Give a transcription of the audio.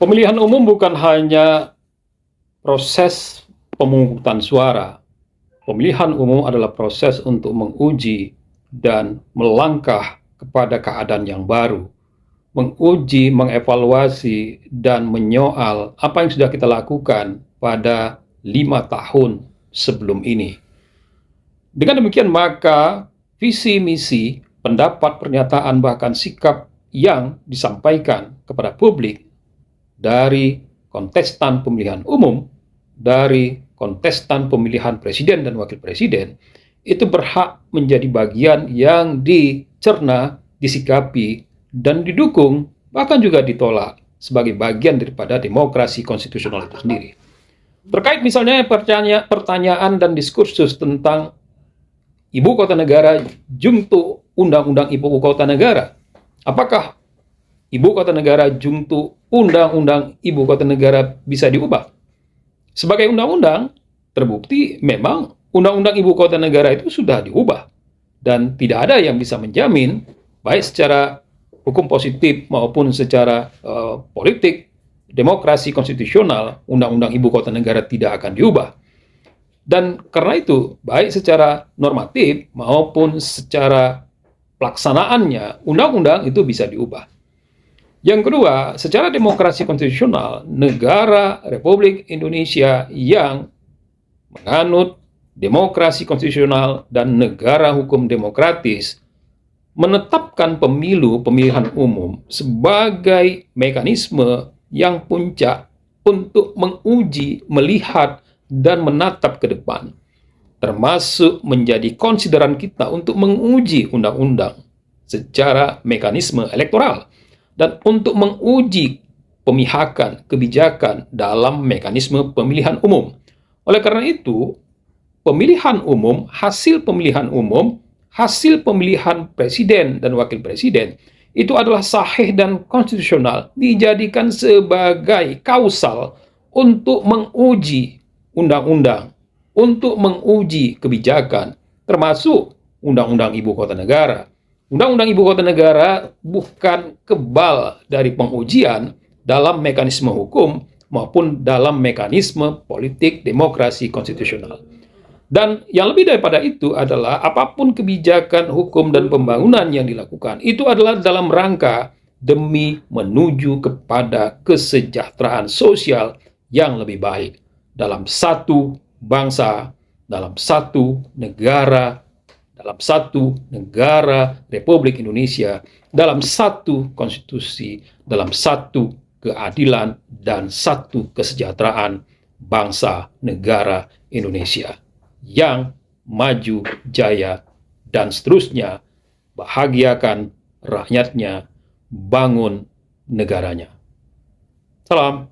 Pemilihan umum bukan hanya proses pemungutan suara. Pemilihan umum adalah proses untuk menguji dan melangkah kepada keadaan yang baru, menguji, mengevaluasi, dan menyoal apa yang sudah kita lakukan pada 5 tahun sebelum ini. Dengan demikian maka visi misi, pendapat, pernyataan, bahkan sikap yang disampaikan kepada publik dari kontestan pemilihan umum, dari kontestan pemilihan presiden dan wakil presiden, itu berhak menjadi bagian yang dicerna, disikapi, dan didukung, bahkan juga ditolak sebagai bagian daripada demokrasi konstitusional itu sendiri. Terkait misalnya pertanyaan dan diskursus tentang ibu kota negara junto undang-undang ibu kota negara, apakah ibu kota negara junto undang-undang ibu kota negara bisa diubah? Sebagai undang-undang, terbukti memang undang-undang ibu kota negara itu sudah diubah. Dan tidak ada yang bisa menjamin, baik secara hukum positif maupun secara politik, demokrasi konstitusional, undang-undang ibu kota negara tidak akan diubah. Dan karena itu, baik secara normatif maupun secara pelaksanaannya, undang-undang itu bisa diubah. Yang kedua, secara demokrasi konstitusional, negara Republik Indonesia yang menganut demokrasi konstitusional dan negara hukum demokratis menetapkan pemilihan umum sebagai mekanisme yang puncak untuk menguji, melihat, dan menatap ke depan, termasuk menjadi konsideran kita untuk menguji undang-undang secara mekanisme elektoral, dan untuk menguji pemihakan kebijakan dalam mekanisme pemilihan umum. Oleh karena itu, pemilihan umum, hasil pemilihan presiden dan wakil presiden itu adalah sahih dan konstitusional, dijadikan sebagai kausal untuk menguji undang-undang, untuk menguji kebijakan, termasuk undang-undang ibu kota negara. Undang-undang ibu kota negara bukan kebal dari pengujian dalam mekanisme hukum maupun dalam mekanisme politik demokrasi konstitusional. Dan yang lebih daripada itu adalah apapun kebijakan hukum dan pembangunan yang dilakukan, itu adalah dalam rangka demi menuju kepada kesejahteraan sosial yang lebih baik dalam satu bangsa, dalam satu negara, Republik Indonesia, dalam satu konstitusi, dalam satu keadilan, dan satu kesejahteraan bangsa negara Indonesia yang maju, jaya, dan seterusnya, bahagiakan rakyatnya, bangun negaranya. Salam.